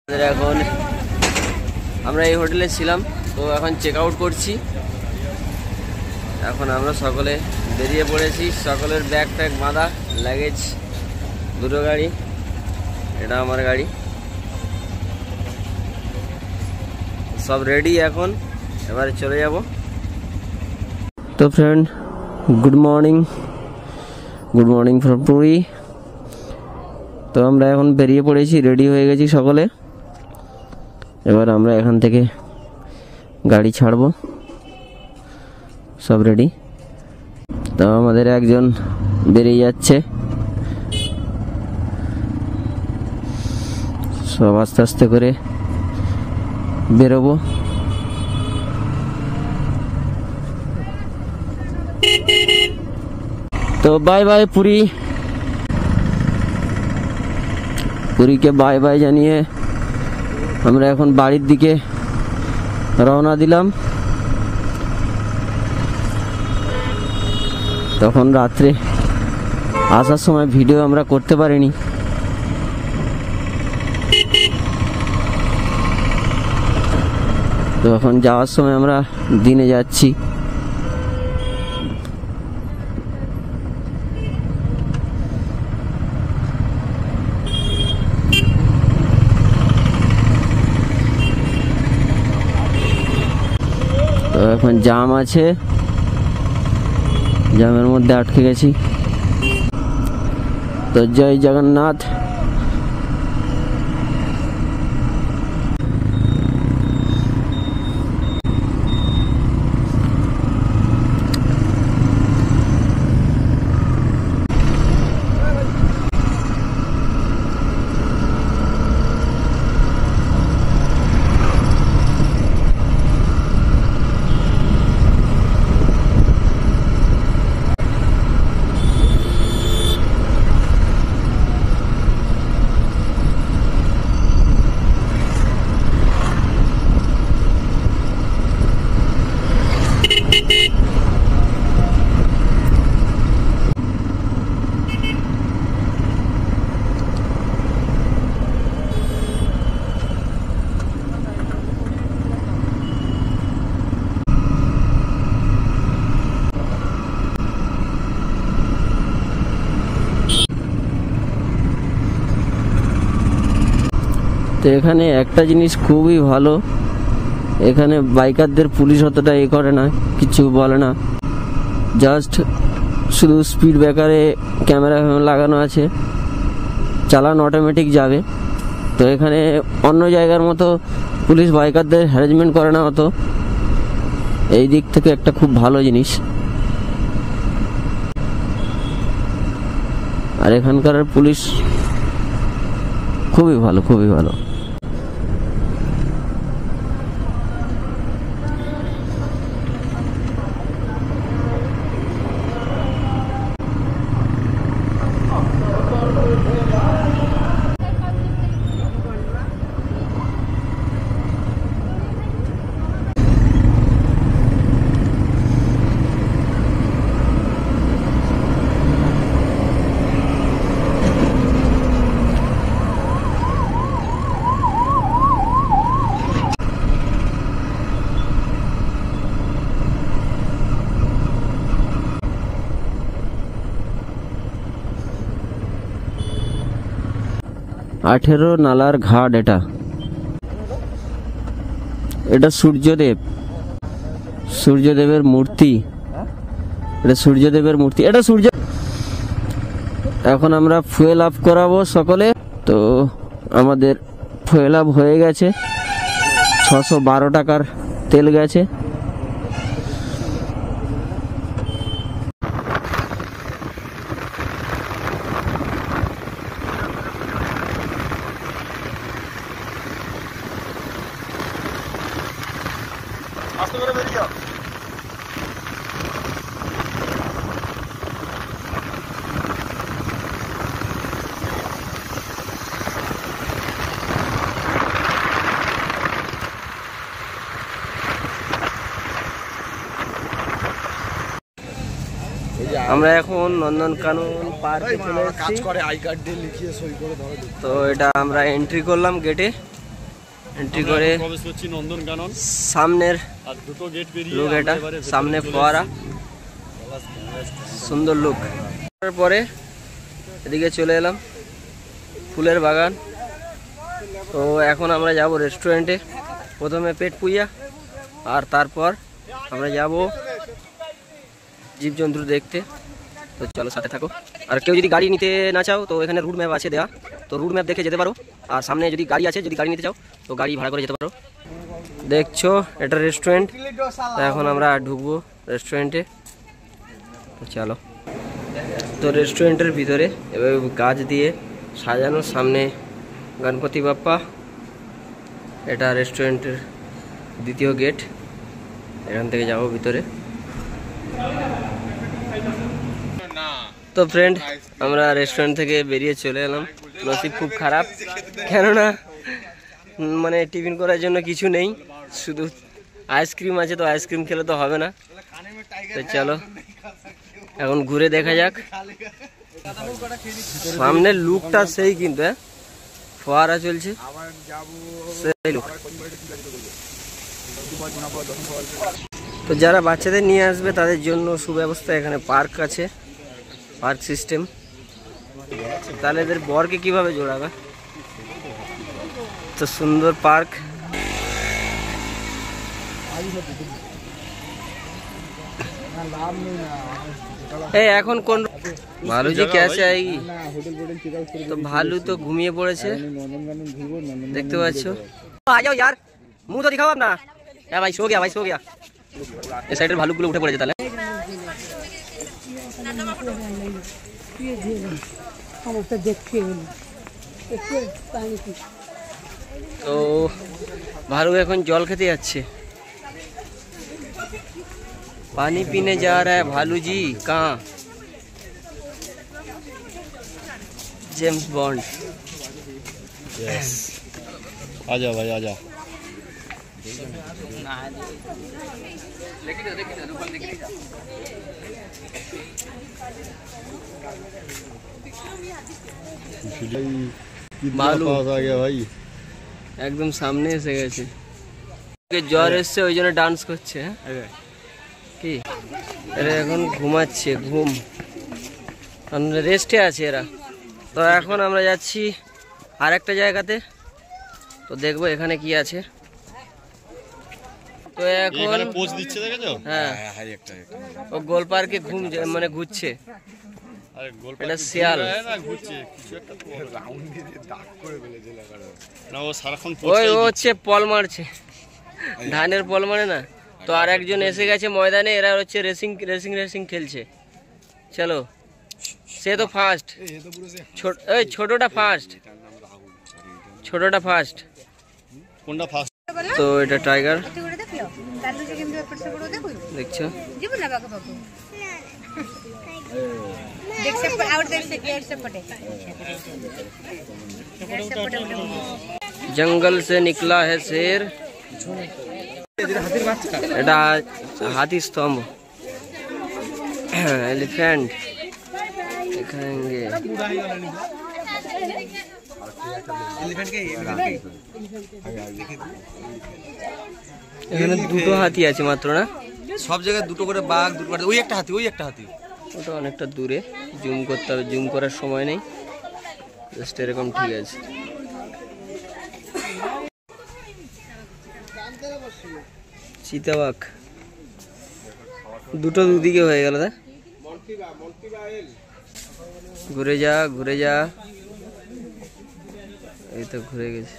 এখন আমরা এই হোটেলে ছিলাম, তো এখন চেক আউট করছি। এখন আমরা সকলে বেরিয়ে পড়েছি, সকলের ব্যাগ ট্যাগ বাঁধা, লাগেজ দুটো গাড়ি, এটা আমার গাড়ি, সব রেডি। এখন এবারে চলে যাব। তো friend, good morning from Puri. তো আমরা এখন বেরিয়ে পড়েছি, রেডি হয়ে গেছি সকলে। এবার আমরা এখান থেকে গাড়ি ছাড়বো, সব রেডি। তো আমাদের একজন বেরিয়ে যাচ্ছে, সব আস্তে আস্তে করে বেরোবো। তো বাই বাই পুরীকে বাই বাই জানিয়ে আমরা এখন বাড়ির দিকে রওনা দিলাম। তখন রাত্রে আসার সময় ভিডিও আমরা করতে পারিনি, তো এখন যাওয়ার সময় আমরা দিনে যাচ্ছি। তো এখন জাম আছে, জামের মধ্যে আটকে গেছি। তো জয় জগন্নাথ। তো এখানে একটা জিনিস খুবই ভালো, এখানে বাইকারদের পুলিশ অতটা এ করে না, কিছু বলে না, জাস্ট শুধু স্পিড ব্রেকারে ক্যামেরা লাগানো আছে, চালান অটোমেটিক যাবে। তো এখানে অন্য জায়গার মতো পুলিশ বাইকারদের হ্যারাসমেন্ট করে না অত, এই দিক থেকে একটা খুব ভালো জিনিস। আর এখানকার পুলিশ খুবই ভালো। আঠেরো নালার ঘাট, এটা সূর্যদেবের মূর্তি, এটা সূর্য। এখন আমরা ফুয়েল আপ করাবো সকলে। তো আমাদের ফুয়েল আপ হয়ে গেছে, 612 টাকার তেল গেছে। আমরা এখন নন্দনকানন পার্কে চলে এসেছি। তো এটা আমরা এন্ট্রি করলাম গেটে। এন্ট্রি করে প্রবেশ করছি নন্দনকানন। সামনের আর দুটো গেট পেরিয়ে লুক এটা, সামনে ফোয়ারা, সুন্দর লুক। তারপরে এদিকে চলে এলাম ফুলের বাগান। তো এখন আমরা যাব রেস্টুরেন্টে, প্রথমে পেট পুইয়া আর তারপর আমরা যাব জীবজন্তু দেখতে। তো চলো সাথে থাকো। আর কেউ যদি গাড়ি নিতে না চাও তো এখানে রুট ম্যাপ আছে দেওয়া, তো রুট ম্যাপ দেখে যেতে পারো। আর সামনে যদি গাড়ি আছে, যদি গাড়ি নিতে চাও তো গাড়ি ভাড়া করে যেতে পারো। দেখছো এটা রেস্টুরেন্ট, তো এখন আমরা ঢুকবো রেস্টুরেন্টে। তো চলো। তো রেস্টুরেন্টের ভিতরে এবার গাছ দিয়ে সাজানো, সামনে গণপতি বাপ্পা। এটা রেস্টুরেন্টের দ্বিতীয় গেট, এখান থেকে যাবো ভিতরে। তো ফ্রেন্ড, আমরা রেস্টুরেন্ট থেকে বেরিয়ে চলে এলাম। নসিব খুব খারাপ, কেননা মানে টিফিন করার জন্য কিছু নেই, শুধু আইসক্রিম আছে। তো আইসক্রিম খেলে তো হবে না, তো চলো এখন ঘুরে দেখা যাক। সামনের লুকটা সেই, কিন্তু ফোয়ারা চলছে সেই লুক। তো যারা বাচ্চাদের নিয়ে আসবে তাদের জন্য সুব্যবস্থা, এখানে পার্ক আছে, পার্ক সিস্টেম। তাহলে এদের বরকে কিভাবে জোড়াবে? তো সুন্দর পার্ক। এখন কোন ভালু জি कैसे आएगी? তো ভালু তো ঘুমিয়ে পড়েছে, দেখতে পাচ্ছ। आ जाओ यार, मुंह तो दिखाओ अपना। यार भाई सो गया, भाई सो गया। इस साइड भालू गुलो उठे पड़े তাহলে। তো ভালু এখন জল খেতে যাচ্ছে, पानी पीने जा रहा है भालू जी। कहाँ? James bond. यस, आजा भाई आजा। भालू आ गया भाई, একদম সামনে এসে গেছে। জ্বর এসছে ওই জন্য ডান্স করছে। কি এরা এখন ঘুমাচ্ছে, ঘুম রেস্টে আছে এরা। তো এখন আমরা যাচ্ছি আর একটা জায়গাতে, তো দেখবো এখানে কি আছে। তো এখন পোজ দিচ্ছে, দেখেছো? হ্যাঁ, ও গোল পার্কে মানে ঘুরছে। এটা শিয়াল, ওই ও হচ্ছে পল মারছে, ধানের পল মারে না। তো আর একজন এসে গেছে ময়দানে, এরা হচ্ছে রেসিং রেসিং রেসিং খেলছে। চলো, সে তো ফার্স্ট, ছোটটা ফার্স্ট, ছোটটা ফার্স্ট। কোনটা ফার্স্ট? তো এটা টাইগার দেখছো। जंगल से निकला है शेर। এটা হাতি স্তম্ভ, এলিফ্যান্ট দেখাएंगे। এখানে দুটো হাতি আছে মাত্র, না সব জায়গায় দুটো করে বাঘ, দুটো করে ওই একটা হাতি, ওই একটা হাতি। ওটা অনেকটা দূরে, জুম করতে হবে, জুম করার সময় নেই, জাস্ট এরকম ঠিক আছে। চিতাবাঘ দুটো দুদিকে হয়ে গেল। ঘুরে যা, ঘুরে যা, এই তো ঘুরে গেছে।